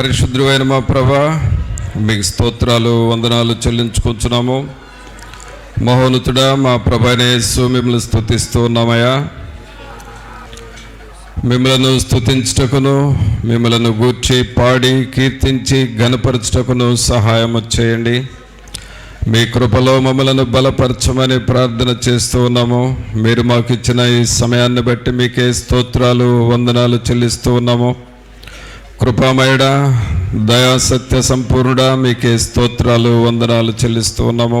పరిశుద్ధుడైన మా ప్రభువా, మీకు స్తోత్రాలు వందనాలు చెల్లించుకుంటున్నాము. మహోన్నతుడా మా ప్రభువైన యేసు, మిమ్మల్ని స్తుతిస్తూ ఉన్నామయ్యా. మిమ్మలను స్తుతించుటకును, మిమ్మలను గూర్చి పాడి కీర్తించి ఘనపరచుటకును సహాయం చేయండి. మీ కృపలో మమ్మలను బలపరచమని ప్రార్థన చేస్తూ ఉన్నాము. మీరు మాకు ఇచ్చిన ఈ సమయాన్ని బట్టి మీకే స్తోత్రాలు వందనాలు చెల్లిస్తూ ఉన్నాము. కృపామయుడా, దయా సత్య సంపూర్ణుడా, మీకే స్తోత్రాలు వందనాలు చెల్లిస్తూ ఉన్నాము.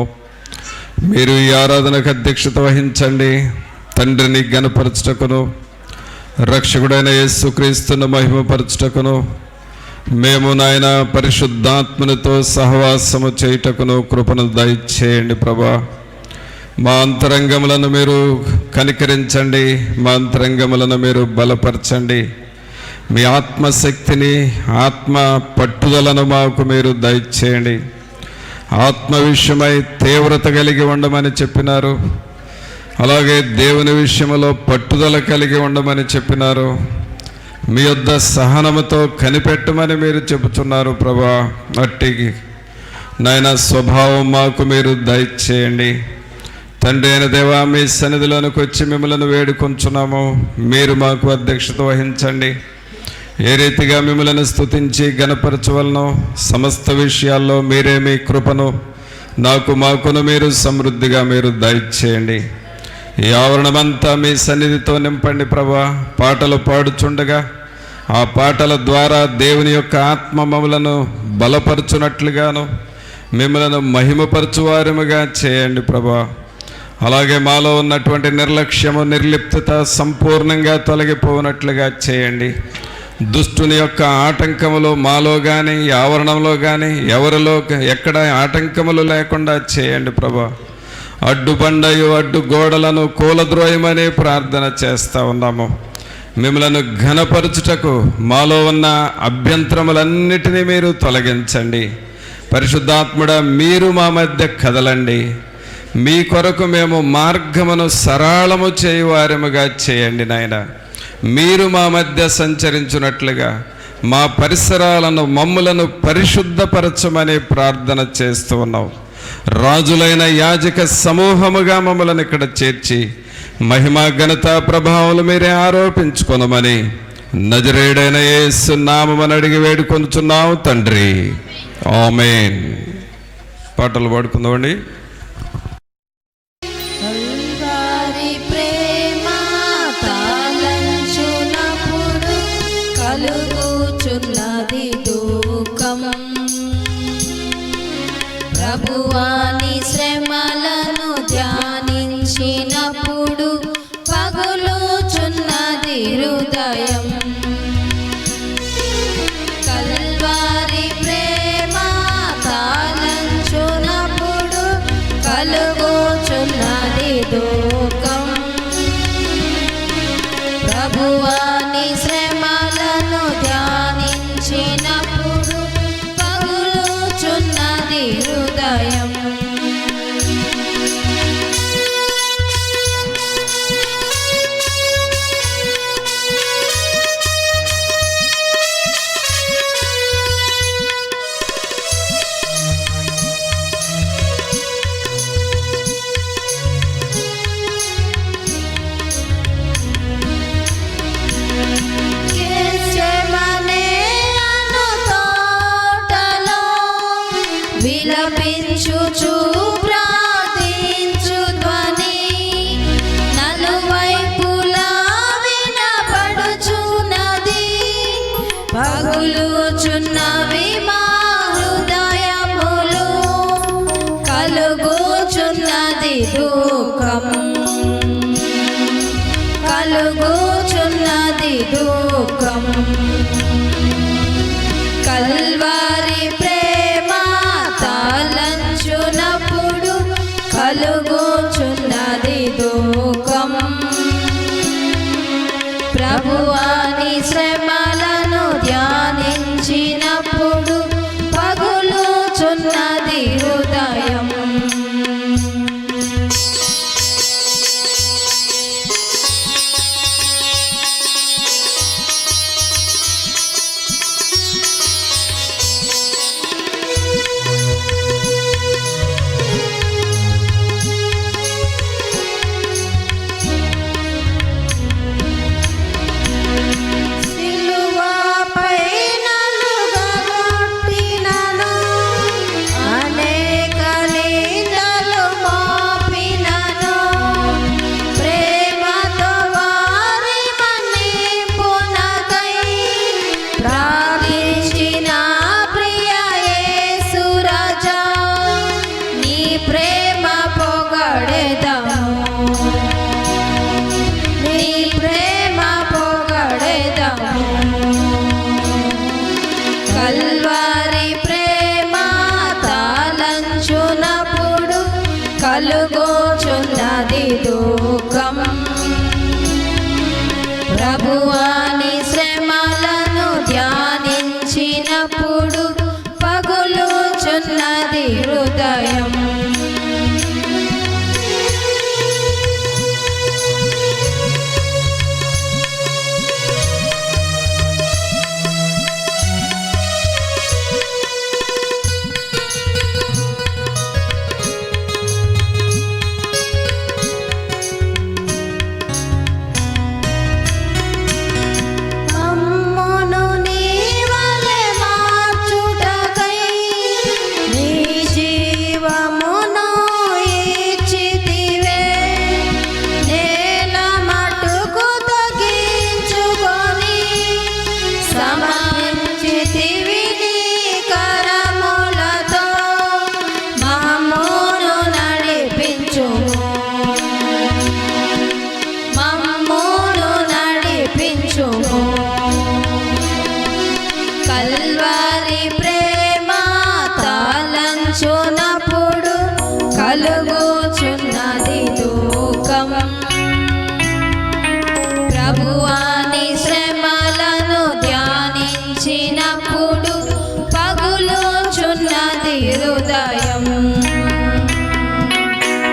మీరు ఈ ఆరాధనకు అధ్యక్షత వహించండి. తండ్రిని ఘనపరచుటకును, రక్షకుడైన యేసుక్రీస్తును మహిమపరచుటకును, మేము నాయన పరిశుద్ధాత్మనితో సహవాసము చేయుటకును కృపను దయచేయండి ప్రభా. మా అంతరంగములను మీరు కనికరించండి, మా అంతరంగములను మీరు బలపరచండి. మీ ఆత్మశక్తిని, ఆత్మ పట్టుదలను మాకు మీరు దయచేయండి. ఆత్మ విషయమై తీవ్రత కలిగి ఉండమని చెప్పినారు, అలాగే దేవుని విషయంలో పట్టుదల కలిగి ఉండమని చెప్పినారు. మీ యొద్ద సహనముతో కనిపెట్టమని మీరు చెబుతున్నారు ప్రభా. అట్టి నాయన స్వభావం మాకు మీరు దయచేయండి. తండ్రి అయిన దేవా, మీ సన్నిధిలోనికి వచ్చి మిమ్మల్ని వేడుకొంచున్నాము. మీరు మాకు అధ్యక్షత వహించండి. ఏ రీతిగా మిమ్మల్ని స్తుతించి ఘనపరచవలనో సమస్త విషయాల్లో మీరే మీ కృపను మాకును మీరు సమృద్ధిగా మీరు దయచేయండి. ఈ ఆవరణమంతా మీ సన్నిధితో నింపండి ప్రభా. పాటలు పాడుచుండగా ఆ పాటల ద్వారా దేవుని యొక్క ఆత్మ మమ్మలను బలపరచునట్లుగాను, మిమ్మలను మహిమపరచువారముగా చేయండి ప్రభా. అలాగే మాలో ఉన్నటువంటి నిర్లక్ష్యము, నిర్లిప్తత సంపూర్ణంగా తొలగిపోనట్లుగా చేయండి. దుష్టుని యొక్క ఆటంకములు మాలో కానీ, ఆవరణంలో కానీ, ఎవరిలో ఎక్కడ ఆటంకములు లేకుండా చేయండి ప్రభా. అడ్డుబండయు అడ్డు గోడలను కూలద్రోయమని ప్రార్థన చేస్తూ ఉన్నాము. మిమ్మలను ఘనపరచుటకు మాలో ఉన్న అభ్యంతరములన్నిటినీ మీరు తొలగించండి. పరిశుద్ధాత్ముడా, మీరు మా మధ్య కదలండి. మీ కొరకు మేము మార్గమును సరళము చేయువారముగా చేయండి నాయన. మీరు మా మధ్య సంచరించున్నట్లుగా మా పరిసరాలను, మమ్ములను పరిశుద్ధపరచమని ప్రార్థన చేస్తూ ఉన్నాం. రాజులైన యాజక సమూహముగా మమ్మల్ని ఇక్కడ చేర్చి మహిమా ఘనత ప్రభావాలు మీరే ఆరోపించుకొనమని నజరేయుడైన యేసు నామమున అడిగి వేడుకొనుచున్నాము తండ్రి, ఆమేన్. పాటలు పాడుకుందామండి. ప్రభువాని శ్రమలను ధ్యానించినప్పుడు పగులుచున్నది హృదయం. కల్వారి ప్రేమ తాళంచునప్పుడు కలుగుచున్నది దుఃఖం. ప్రభువాని శ్రమలను ధ్యానించినప్పుడు పగులుచున్నది హృదయం. విలపించుచు ప్రార్థించు ధ్వని నలువైపులా వినపడుచున్నది. పగులుచున్నవి మా హృదయములు, కలుగుచున్నది దుఃఖం, కలుగుచున్నది దుఃఖం. కల్వారి ప్రేమ తాళంచునప్పుడు కలుగుచున్నది దుఃఖం. ప్రభువాని శ్రమలను ధ్యానించినప్పుడు పగులుచున్నది హృదయం. కల్వారి ప్రేమ తాళంచునప్పుడు కలుగోచున్నది దుఃఖం. ప్రభువాని శ్రమలను ధ్యానించినప్పుడు పగులుచున్నది హృదయం. కల్వారి ప్రేమ తాళంచునప్పుడు కలుగుచున్నది దుఃఖం. ప్రభువాని శ్రమలను ధ్యానించినప్పుడు పగులుచున్నది హృదయం.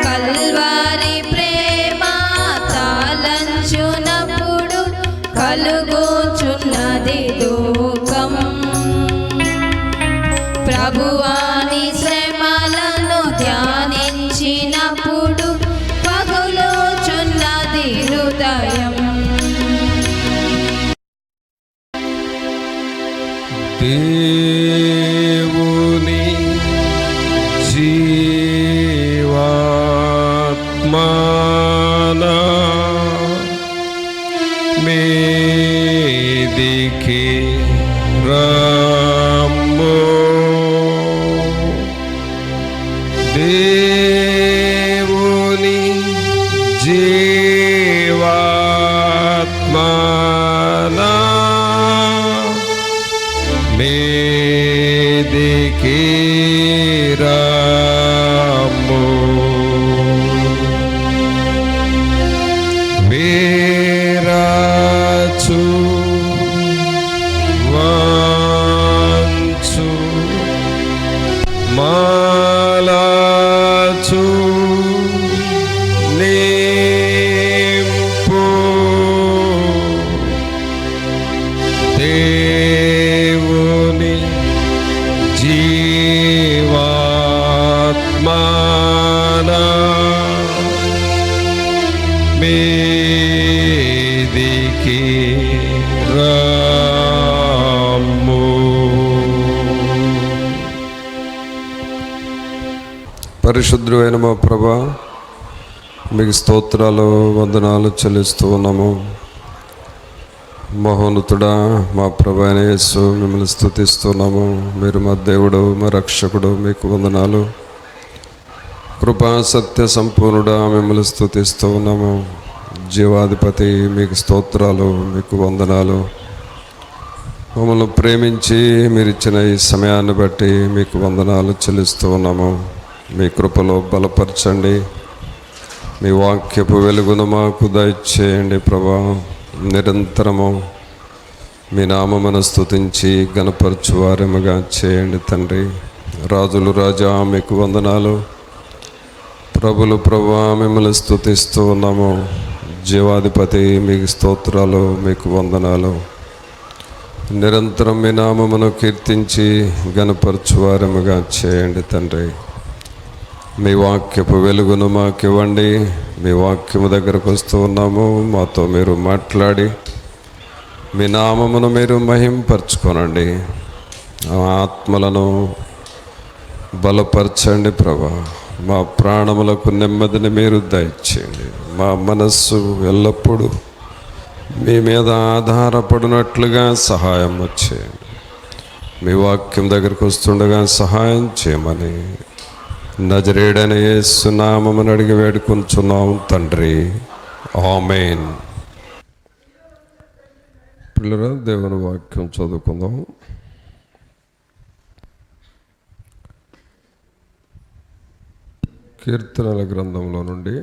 కల్వారి ప్రేమ తాళంచునప్పుడు కలుగుచున్నది దుఃఖం. ప్రభువాని శ్రమలను ధ్యానించినప్పుడు పగులుచున్నది హృదయం. దేవుని జీవాత్మనా మీదికి రమ్ము. దేవుని జీవాత్మనా మీదికి రమ్ము. వీరాచు వాంచు మాలాచు నింపు దేవుని జీవాత్మనా మీదికి రమ్ము. పరిశుద్ధుడైన మా ప్రభా, మీకు స్తోత్రాలు వందనాలు చెల్లిస్తూ ఉన్నాము. మహోన్నతుడా, మా ప్రభు అయిన యేసు, మిమ్మల్ని స్తుతిస్తున్నాము. మీరు మా దేవుడు, మా రక్షకుడు, మీకు వందనాలు. కృపా సత్య సంపూర్ణుడా, మిమ్మల్ని స్తుతిస్తూ ఉన్నాము. జీవాధిపతి, మీకు స్తోత్రాలు, మీకు వందనాలు. మమ్మల్ని ప్రేమించి మీరు ఇచ్చిన ఈ సమయాన్ని బట్టి మీకు వందనాలు చెల్లిస్తూ ఉన్నాము. మీ కృపలో బలపరచండి. మీ వాక్యపు వెలుగును మాకు దయచేయండి ప్రభా. నిరంతరము మీ నామమును స్తుతించి గణపరచు వారముగా చేయండి తండ్రి. రాజులు రాజా, మీకు వందనాలు. ప్రభులు ప్రభా, మిమ్మల్ని స్తుతిస్తూ ఉన్నాము. జీవాధిపతి, మీకు స్తోత్రాలు, మీకు వందనాలు. నిరంతరం మీ నామమును కీర్తించి గణపరచు వారముగా చేయండి తండ్రి. మీ వాక్యపు వెలుగును మాకు ఇవ్వండి. మీ వాక్యము దగ్గరకు వస్తూ ఉన్నాము. మాతో మీరు మాట్లాడి మీ నామమును మీరు మహింపరచుకోనండి. ఆత్మలను బలపరచండి ప్రభా. మా ప్రాణములకు నెమ్మదిని మీరు దయచేయండి. మా మనస్సు ఎల్లప్పుడూ మీ మీద ఆధారపడినట్లుగా సహాయం వచ్చేయండి. మీ వాక్యం దగ్గరికి వస్తుండగా సహాయం చేయమని నజరేయుడైన యేసు నామమున అడిగి వేడుకొంచున్నాము తండ్రి. ఆమేన్. పిల్లరా, దేవుని వాక్యం చదువుకుందాం. కీర్తనల గ్రంథంలో నుండి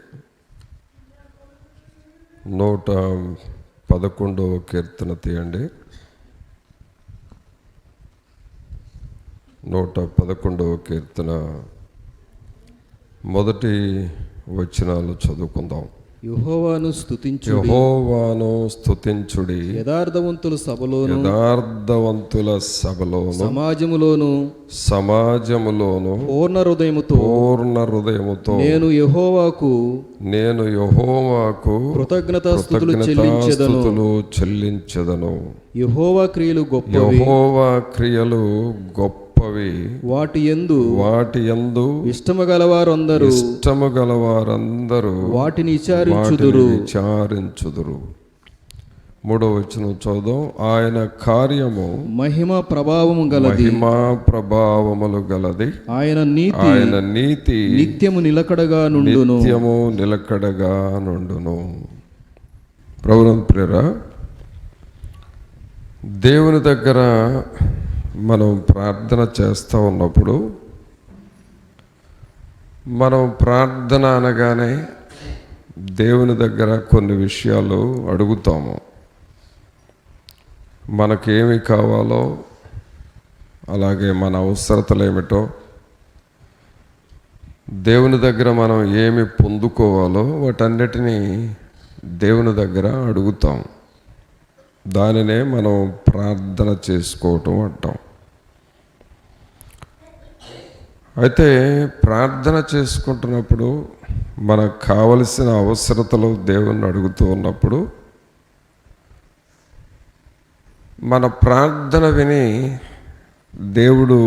111వ కీర్తన తీయండి. 111వ కీర్తన మొదటి వచనాలు చదువుకుందాం. యెహోవాను స్తుతించుడి, యథార్థవంతుల సభలోను సమాజములోను పూర్ణ హృదయముతో నేను యెహోవాకు కృతజ్ఞతాస్తుతులు చెల్లించెదను. యెహోవా క్రియలు గొప్పవి, వాటి యందు ఇష్టము గలవారందరూ వాటిని విచారించుదురు. 3వ వచనం చదువు. ఆయన కార్యము మహిమా ప్రభావములు గలది, ఆయన నీతి నిత్యము నిలకడగా నుండును. ప్రభువు ప్రియరా, దేవుని దగ్గర మనం ప్రార్థన చేస్తూ ఉన్నప్పుడు, మనం ప్రార్థన అనగానే దేవుని దగ్గర కొన్ని విషయాలు అడుగుతాము. మనకేమి కావాలో, అలాగే మన అవసరతలు ఏమిటో, దేవుని దగ్గర మనం ఏమి పొందుకోవాలో వాటన్నిటినీ దేవుని దగ్గర అడుగుతాం. దానినే మనం ప్రార్థన చేసుకోవటం అంటాం. అయితే ప్రార్థన చేసుకుంటున్నప్పుడు మనకు కావలసిన అవసరతలు దేవుణ్ణి అడుగుతూ ఉన్నప్పుడు మన ప్రార్థన విని దేవుడు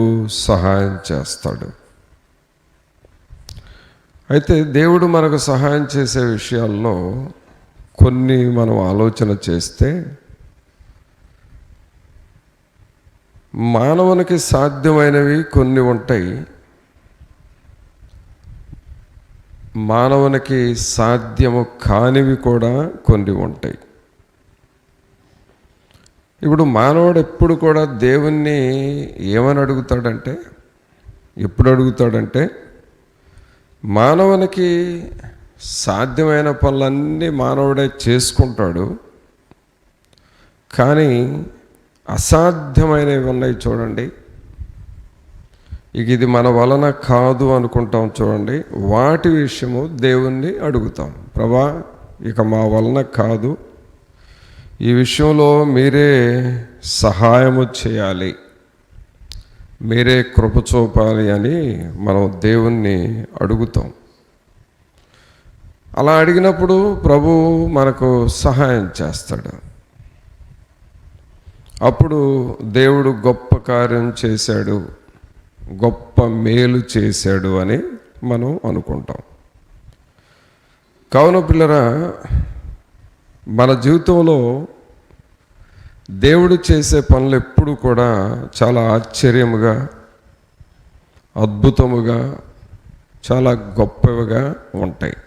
సహాయం చేస్తాడు. అయితే దేవుడు మనకు సహాయం చేసే విషయాల్లో కొన్ని మనం ఆలోచన చేస్తే, మానవునికి సాధ్యమైనవి కొన్ని ఉంటాయి, మానవునికి సాధ్యము కానివి కూడా కొన్ని ఉంటాయి. ఇప్పుడు మానవుడు ఎప్పుడు కూడా దేవుణ్ణి ఏమని అడుగుతాడంటే, ఎప్పుడు అడుగుతాడంటే, మానవునికి సాధ్యమైన పనులన్నీ మానవుడే చేసుకుంటాడు, కానీ అసాధ్యమైనవి ఉన్నాయి చూడండి. ఇది మన వలన కాదు అనుకుంటాం చూడండి, వాటి విషయము దేవుణ్ణి అడుగుతాం. ప్రభా, ఇక మా వలన కాదు, ఈ విషయంలో మీరే సహాయము చేయాలి, మీరే కృప చూపాలి అని మనం దేవుణ్ణి అడుగుతాం. అలా అడిగినప్పుడు ప్రభు మనకు సహాయం చేస్తాడు. అప్పుడు దేవుడు గొప్ప కార్యం చేశాడు, గొప్ప మేలు చేశాడు అని మనం అనుకుంటాం. కావున పిల్లరా, మన జీవితంలో దేవుడు చేసే పనులు ఎప్పుడు కూడా చాలా ఆశ్చర్యముగా, అద్భుతముగా, చాలా గొప్పవిగా ఉంటాయి.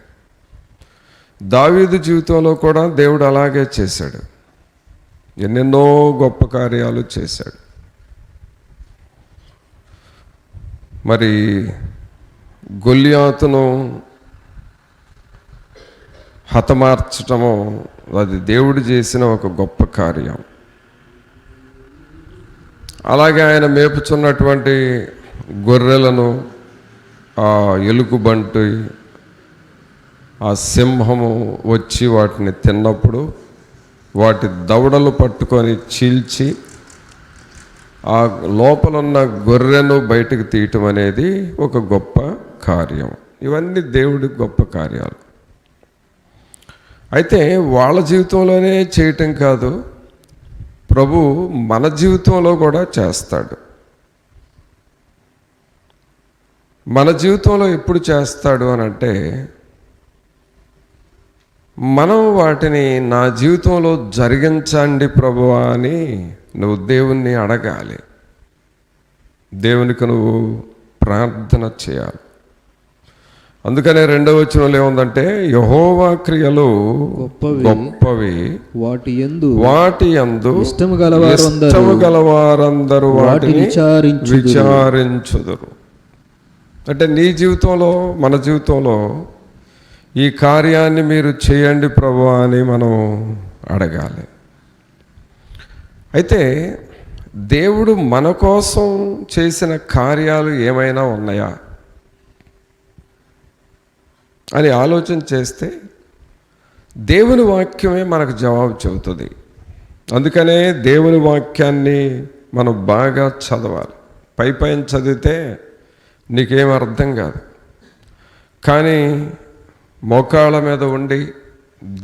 దావీదు జీవితంలో కూడా దేవుడు అలాగే చేశాడు. ఎన్నెన్నో గొప్ప కార్యాలు చేశాడు. మరి గొల్లియాతును హతమార్చటము, అది దేవుడు చేసిన ఒక గొప్ప కార్యం. అలాగే ఆయన మేపుచున్నటువంటి గొర్రెలను ఆ ఎలుగుబంటి, ఆ సింహము వచ్చి వాటిని తిన్నప్పుడు వాటి దవడలు పట్టుకొని చీల్చి ఆ లోపలున్న గొర్రెను బయటకు తీయటం అనేది ఒక గొప్ప కార్యం. ఇవన్నీ దేవుడి గొప్ప కార్యాలు. అయితే వాళ్ళ జీవితంలోనే చేయటం కాదు, ప్రభు మన జీవితంలో కూడా చేస్తాడు. మన జీవితంలో ఎప్పుడు చేస్తాడు అని అంటే, మనం వాటిని నా జీవితంలో జరిగించండి ప్రభువా అని నువ్వు దేవుణ్ణి అడగాలి. దేవునికి నువ్వు ప్రార్థన చేయాలి. అందుకనే 2వ వచనంలో ఏముందంటే, యెహోవా క్రియలు గొప్పవి, వాటి యందు ఇష్టము గలవారందరూ వాటిని విచారించుదురు. అంటే నీ జీవితంలో, మన జీవితంలో ఈ కార్యాన్ని మీరు చేయండి ప్రభువా అని మనం అడగాలి. అయితే దేవుడు మన కోసం చేసిన కార్యాలు ఏమైనా ఉన్నాయా అని ఆలోచన చేస్తే దేవుని వాక్యమే మనకు జవాబు చెబుతుంది. అందుకనే దేవుని వాక్యాన్ని మనం బాగా చదవాలి. పైన చదివితే నీకేం అర్థం కాదు, కానీ మోకాళ్ళ మీద ఉండి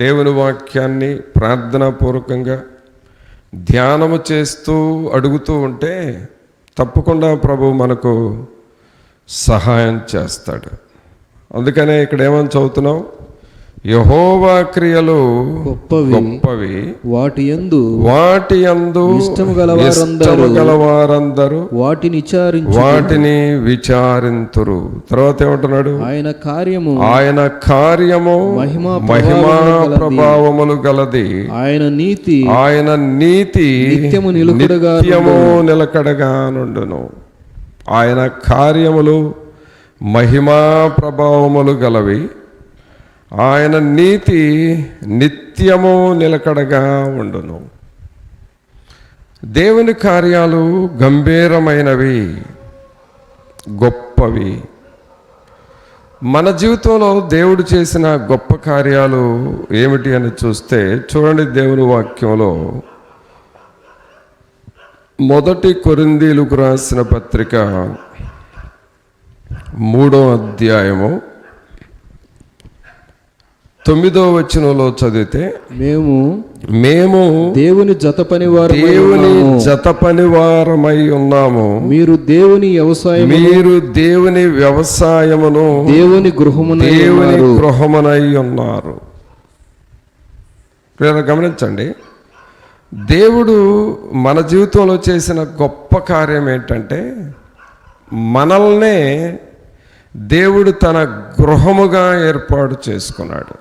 దేవుని వాక్యాన్ని ప్రార్థనాపూర్వకంగా ధ్యానము చేస్తూ అడుగుతూ ఉంటే తప్పకుండా ప్రభు మనకు సహాయం చేస్తాడు. అందుకనే ఇక్కడ ఏమని చదువుతున్నాం? యెహోవా క్రియలు గొప్పవి, వాటి యందు ఇష్టము గలవారందరూ వాటిని విచారింతురు. తర్వాత ఏమంటున్నాడు? ఆయన కార్యము మహిమా ప్రభావములు గలది, ఆయన నీతి నిత్యము నిలకడగా నుండును. ఆయన కార్యములు మహిమా ప్రభావములు గలవి, ఆయన నీతి నిత్యము నిలకడగా ఉండును. దేవుని కార్యాలు గంభీరమైనవి, గొప్పవి. మన జీవితంలో దేవుడు చేసిన గొప్ప కార్యాలు ఏమిటి అని చూస్తే చూడండి, దేవుని వాక్యంలో 1 కొరింథీయులకు రాసిన పత్రిక 3వ అధ్యాయము 9వ వచనంలో చదివితే, మేము దేవుని జత పనివారమై ఉన్నాము, మీరు దేవుని వ్యవసాయమును దేవుని గృహమునై ఉన్నారు. గమనించండి, దేవుడు మన జీవితంలో చేసిన గొప్ప కార్యం ఏంటంటే మనల్నే దేవుడు తన గృహముగా ఏర్పాటు చేసుకున్నాడు.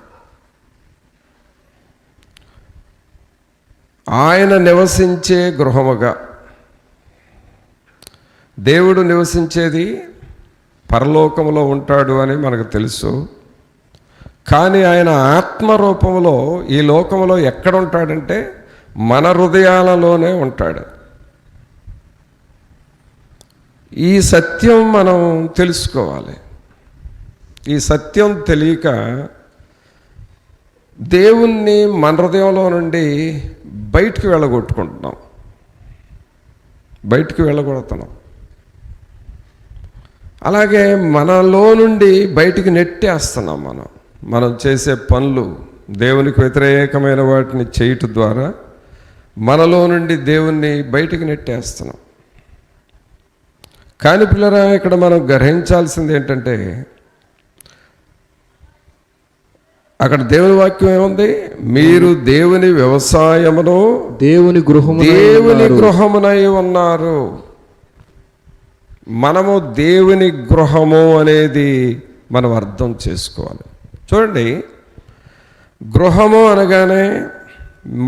ఆయన నివసించే గృహముగా. దేవుడు నివసించేది పరలోకములో ఉంటాడు అని మనకు తెలుసు, కానీ ఆయన ఆత్మరూపంలో ఈ లోకంలో ఎక్కడ ఉంటాడంటే మన హృదయాలలోనే ఉంటాడు. ఈ సత్యం మనం తెలుసుకోవాలి. ఈ సత్యం తెలియక దేవుణ్ణి మన హృదయంలో నుండి బయటికి వెళ్ళగొడుతున్నాం. అలాగే మనలో నుండి బయటికి నెట్టేస్తున్నాం. మనం చేసే పనులు దేవునికి వ్యతిరేకమైన వాటిని చేయటం ద్వారా మనలో నుండి దేవుణ్ణి బయటికి నెట్టేస్తున్నాం. కానీ పిల్లరా, ఇక్కడ మనం గ్రహించాల్సింది ఏంటంటే అక్కడ దేవుని వాక్యం ఏముంది? మీరు దేవుని వ్యవసాయమును దేవుని గృహమునై ఉన్నారు. మనము దేవుని గృహము అనేది మనం అర్థం చేసుకోవాలి. చూడండి, గృహము అనగానే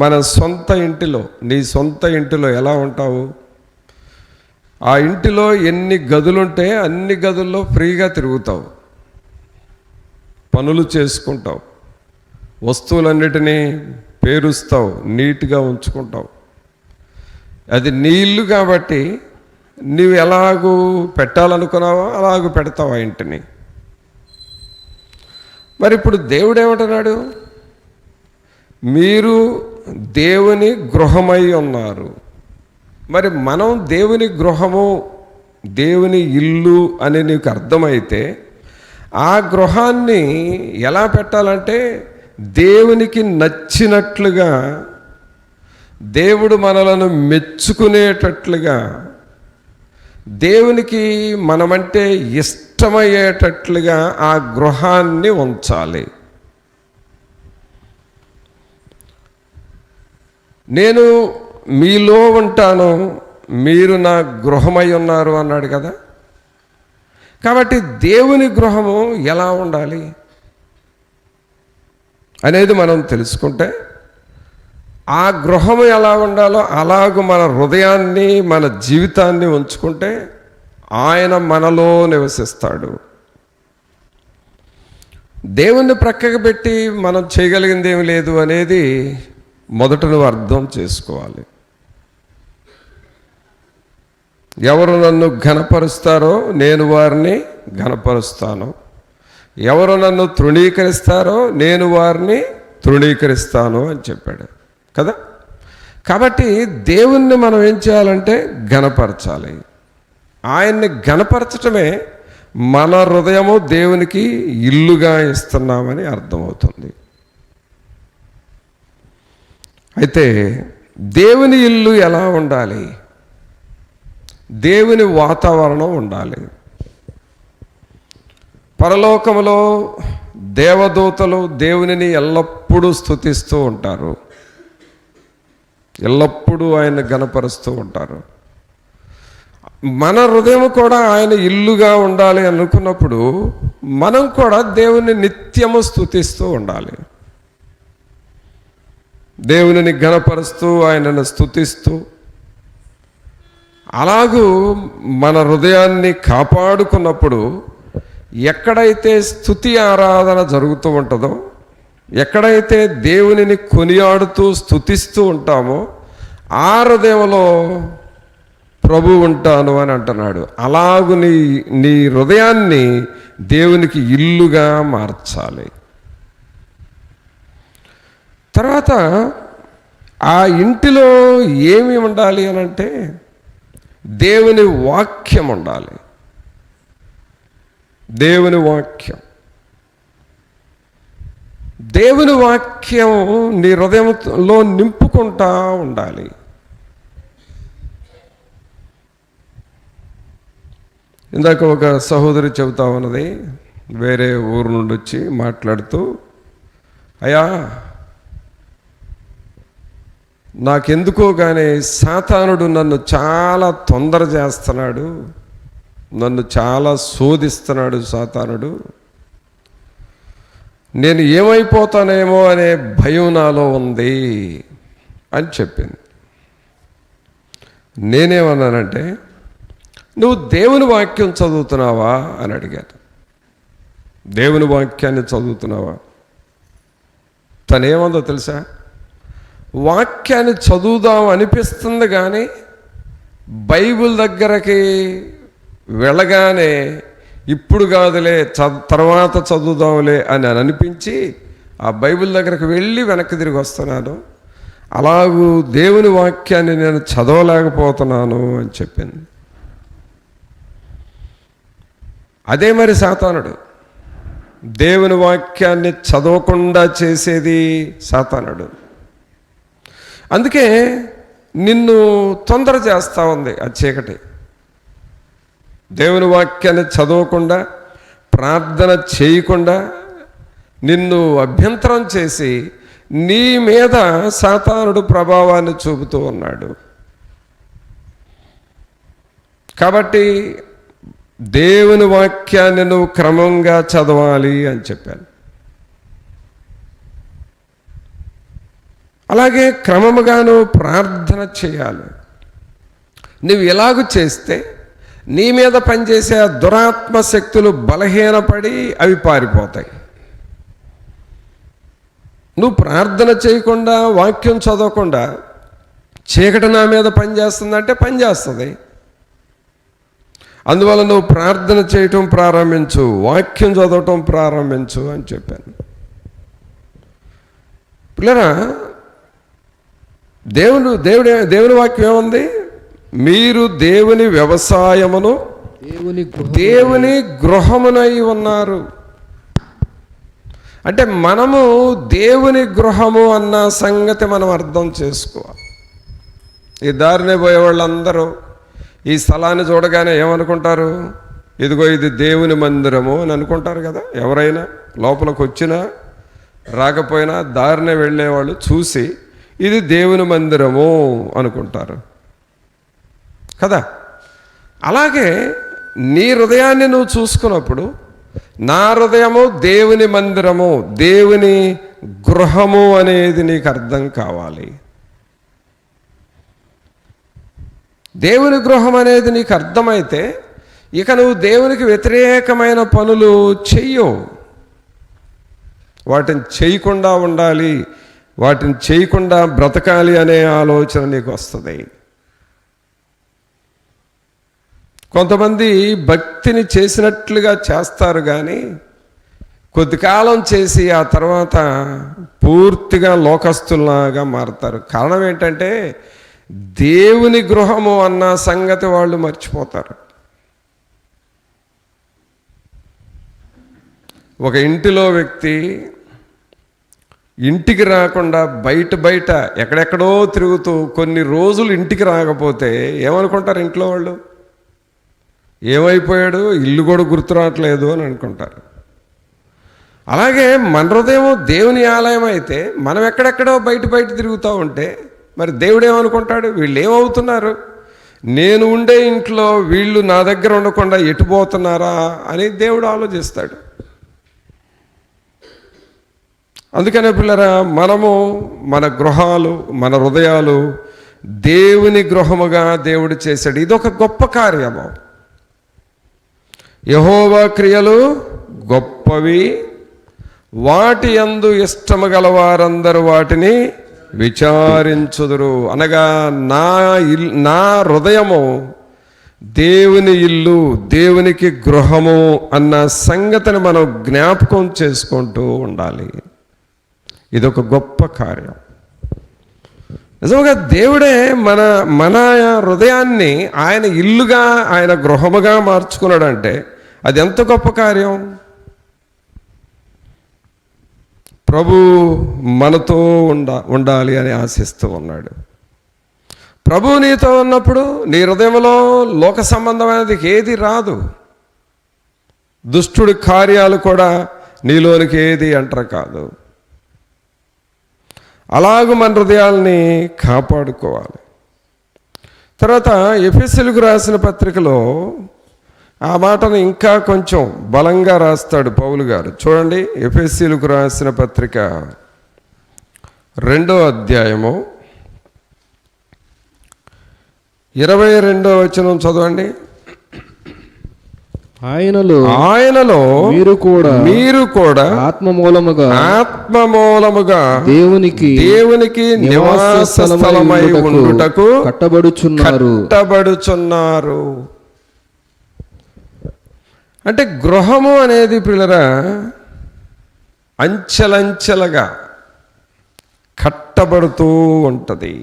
మన సొంత ఇంటిలో, నీ సొంత ఇంటిలో ఎలా ఉంటావు? ఆ ఇంటిలో ఎన్ని గదులుంటే అన్ని గదుల్లో ఫ్రీగా తిరుగుతావు, పనులు చేసుకుంటావు, వస్తువులన్నిటినీ పేరుస్తావు, నీట్గా ఉంచుకుంటావు. అది నీ ఇల్లు కాబట్టి నీవు ఎలాగూ పెట్టాలనుకున్నావో అలాగూ పెడతావు ఆ ఇంటిని. మరి ఇప్పుడు దేవుడు ఏమంటున్నాడు? మీరు దేవుని గృహమై ఉన్నారు. మరి మనం దేవుని గృహము, దేవుని ఇల్లు అని నీకు అర్థమైతే ఆ గృహాన్ని ఎలా పెట్టాలంటే దేవునికి నచ్చినట్లుగా, దేవుడు మనలను మెచ్చుకునేటట్లుగా, దేవునికి మనమంటే ఇష్టమయ్యేటట్లుగా ఆ గృహాన్ని ఉంచాలి. నేను మీలో ఉంటాను, మీరు నా గృహమై ఉన్నారు అన్నాడు కదా. కాబట్టి దేవుని గృహము ఎలా ఉండాలి అనేది మనం తెలుసుకుంటే, ఆ గృహము ఎలా ఉండాలో అలాగూ మన హృదయాన్ని, మన జీవితాన్ని ఉంచుకుంటే ఆయన మనలో నివసిస్తాడు. దేవుణ్ణి ప్రక్కకు పెట్టి మనం చేయగలిగింది ఏమి లేదు అనేది మొదట నువ్వు అర్థం చేసుకోవాలి. ఎవరు నన్ను ఘనపరుస్తారో నేను వారిని ఘనపరుస్తాను, ఎవరు నన్ను తృణీకరిస్తారో నేను వారిని తృణీకరిస్తాను అని చెప్పాడు కదా. కాబట్టి దేవుణ్ణి మనం ఏం చేయాలంటే ఘనపరచాలి. ఆయన్ని ఘనపరచటమే మన హృదయము దేవునికి ఇల్లుగా ఇస్తున్నామని అర్థమవుతుంది. అయితే దేవుని ఇల్లు ఎలా ఉండాలి? దేవుని వాతావరణం ఉండాలి. పరలోకములో దేవదూతలు దేవునిని ఎల్లప్పుడూ స్తుతిస్తూ ఉంటారు, ఎల్లప్పుడూ ఆయన ఘనపరుస్తూ ఉంటారు. మన హృదయం కూడా ఆయన ఇల్లుగా ఉండాలి అనుకున్నప్పుడు మనం కూడా దేవుని నిత్యము స్తుతిస్తూ ఉండాలి. దేవునిని ఘనపరుస్తూ ఆయనను స్తుతిస్తూ అలాగూ మన హృదయాన్ని కాపాడుకున్నప్పుడు ఎక్కడైతే స్తుతి ఆరాధన జరుగుతూ ఉంటుందో, ఎక్కడైతే దేవునిని కొనియాడుతూ స్తుతిస్తూ ఉంటామో ఆ హృదయంలో ప్రభు ఉంటాను అని అంటున్నాడు. అలాగు నీ హృదయాన్ని దేవునికి ఇల్లుగా మార్చాలి. తర్వాత ఆ ఇంటిలో ఏమి ఉండాలి అని అంటే దేవుని వాక్యం ఉండాలి. దేవుని వాక్యం, దేవుని వాక్యం నీ హృదయంలో నింపుకుంటా ఉండాలి. ఇందాక ఒక సహోదరి చెబుతా ఉన్నది, వేరే ఊరు నుండి వచ్చి మాట్లాడుతూ, అయ్యా నాకెందుకో కానీ సాతానుడు నన్ను చాలా తొందర చేస్తున్నాడు, నన్ను చాలా శోధిస్తున్నాడు సాతానుడు, నేను ఏమైపోతానేమో అనే భయం నాలో ఉంది అని చెప్పింది. నేనేమన్నానంటే, నువ్వు దేవుని వాక్యం చదువుతున్నావా అని అడిగాను. దేవుని వాక్యాన్ని చదువుతున్నావా? తనేమందో తెలుసా? వాక్యాన్ని చదువుదాం అనిపిస్తుంది కానీ బైబిల్ దగ్గరకి వెళ్ళగానే ఇప్పుడు కాదులే తర్వాత చదువుదాంలే అని అనిపించి ఆ బైబిల్ దగ్గరకు వెళ్ళి వెనక్కి తిరిగి వస్తున్నాను. అలాగూ దేవుని వాక్యాన్ని నేను చదవలేకపోతున్నాను అని చెప్పింది. అదే మరి సాతానుడు, దేవుని వాక్యాన్ని చదవకుండా చేసేది సాతానుడు. అందుకే నిన్ను తొందర చేస్తూ ఉంది ఆ చీకటి. దేవుని వాక్యాన్ని చదవకుండా, ప్రార్థన చేయకుండా నిన్ను అభ్యంతరం చేసి నీ మీద సాతానుడు ప్రభావాన్ని చూపుతూ ఉన్నాడు. కాబట్టి దేవుని వాక్యాన్ని నువ్వు క్రమంగా చదవాలి అని చెప్పాను. అలాగే క్రమముగా నువ్వు ప్రార్థన చేయాలి. నువ్వు ఎలాగూ చేస్తే నీ మీద పనిచేసే దురాత్మ శక్తులు బలహీనపడి అవి పారిపోతాయి. నువ్వు ప్రార్థన చేయకుండా, వాక్యం చదవకుండా చీకటి నా మీద పనిచేస్తుందంటే పనిచేస్తుంది. అందువల్ల నువ్వు ప్రార్థన చేయటం ప్రారంభించు, వాక్యం చదవటం ప్రారంభించు అని చెప్పాను. పిల్లరా, దేవుని వాక్యం ఏముంది? మీరు దేవుని వ్యవసాయమును దేవుని గృహమునై ఉన్నారు. అంటే మనము దేవుని గృహము అన్న సంగతి మనం అర్థం చేసుకోవాలి. ఈ దారినే పోయే వాళ్ళందరూ ఈ స్థలాన్ని చూడగానే ఏమనుకుంటారు? ఇదిగో ఇది దేవుని మందిరము అని అనుకుంటారు కదా. ఎవరైనా లోపలికి వచ్చినా రాకపోయినా దారినే వెళ్ళేవాళ్ళు చూసి ఇది దేవుని మందిరము అనుకుంటారు కదా. అలాగే నీ హృదయాన్ని నువ్వు చూసుకున్నప్పుడు, నా హృదయము దేవుని మందిరము, దేవుని గృహము అనేది నీకు అర్థం కావాలి. దేవుని గృహం అనేది నీకు అర్థమైతే ఇక నువ్వు దేవునికి వ్యతిరేకమైన పనులు చెయ్యవు. వాటిని చేయకుండా ఉండాలి, వాటిని చేయకుండా బ్రతకాలి అనే ఆలోచన నీకు వస్తుంది. కొంతమంది భక్తిని చేసినట్లుగా చేస్తారు, కానీ కొద్ది కాలం చేసి ఆ తర్వాత పూర్తిగా లోకస్తుల్లాగా మారుతారు. కారణం ఏంటంటే దేవుని గృహము అన్న సంగతి వాళ్ళు మర్చిపోతారు. ఒక ఇంటిలో వ్యక్తి ఇంటికి రాకుండా బయట ఎక్కడెక్కడో తిరుగుతూ కొన్ని రోజులు ఇంటికి రాకపోతే ఏమనుకుంటారు ఇంట్లో వాళ్ళు? ఏమైపోయాడు, ఇల్లు కూడా గుర్తు రావట్లేదు అని అనుకుంటారు. అలాగే మన హృదయం దేవుని ఆలయం అయితే మనం ఎక్కడెక్కడో బయట తిరుగుతూ ఉంటే మరి దేవుడు ఏమనుకుంటాడు? వీళ్ళు ఏమవుతున్నారు, నేను ఉండే ఇంట్లో వీళ్ళు నా దగ్గర ఉండకుండా ఎటుపోతున్నారా అని దేవుడు ఆలోచిస్తాడు. అందుకనే పిల్లరా, మనము మన గృహాలు, మన హృదయాలు దేవుని గృహముగా దేవుడు చేశాడు. ఇదొక గొప్ప కార్యము. యెహోవా క్రియలు గొప్పవి, వాటి యందు ఇష్టము గలవారందరూ వాటిని విచారించుదురు. అనగా నా హృదయము దేవుని ఇల్లు, దేవునికి గృహము అన్న సంగతిని మనం జ్ఞాపకం చేసుకుంటూ ఉండాలి. ఇదొక గొప్ప కార్యం. నిజంగా దేవుడే మన హృదయాన్ని ఆయన ఇల్లుగా, ఆయన గృహముగా మార్చుకున్నాడంటే అది ఎంత గొప్ప కార్యం. ప్రభు మనతో ఉండాలి అని ఆశిస్తూ ఉన్నాడు. ప్రభు నీతో ఉన్నప్పుడు నీ హృదయంలో లోక సంబంధమైనది ఏది రాదు. దుష్టుడి కార్యాలు కూడా నీలోనికి ఏది ఎంటర్ కాదు. అలాగూ మన హృదయాల్ని కాపాడుకోవాలి. తర్వాత ఎఫెసీయులకు రాసిన పత్రికలో ఆ మాటను ఇంకా కొంచెం బలంగా రాస్తాడు పౌలు గారు. చూడండి, ఎఫెసీయులకు రాసిన పత్రిక 2వ అధ్యాయము 22వ వచనం చదవండి. ఆయనలో మీరు కూడా ఆత్మ మూలముగా దేవునికి నివాస స్థలమై ఉండుటకు కట్టబడుచున్నారు. అంటే గృహము అనేది పిల్లరా అంచెలంచెలుగా కట్టబడుతూ ఉంటుంది.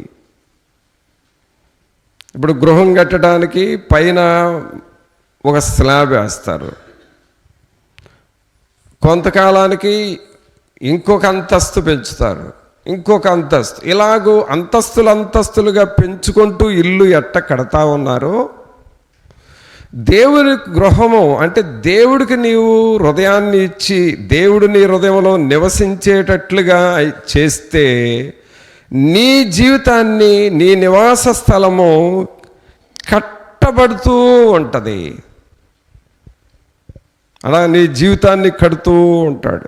ఇప్పుడు గృహం కట్టడానికి పైన ఒక స్లాబ్ వేస్తారు, కొంతకాలానికి ఇంకొక అంతస్తు పెంచుతారు, ఇంకొక అంతస్తు, ఇలాగూ అంతస్తులుగా పెంచుకుంటూ ఇల్లు ఎట్ట కడతా ఉన్నారు. దేవుని గృహము అంటే దేవుడికి నీవు హృదయాన్ని ఇచ్చి దేవుడు నీ హృదయంలో నివసించేటట్లుగా చేస్తే నీ జీవితాన్ని, నీ నివాస స్థలము కట్టబడుతూ ఉంటుంది. అలా నీ జీవితాన్ని కడుతూ ఉంటాడు.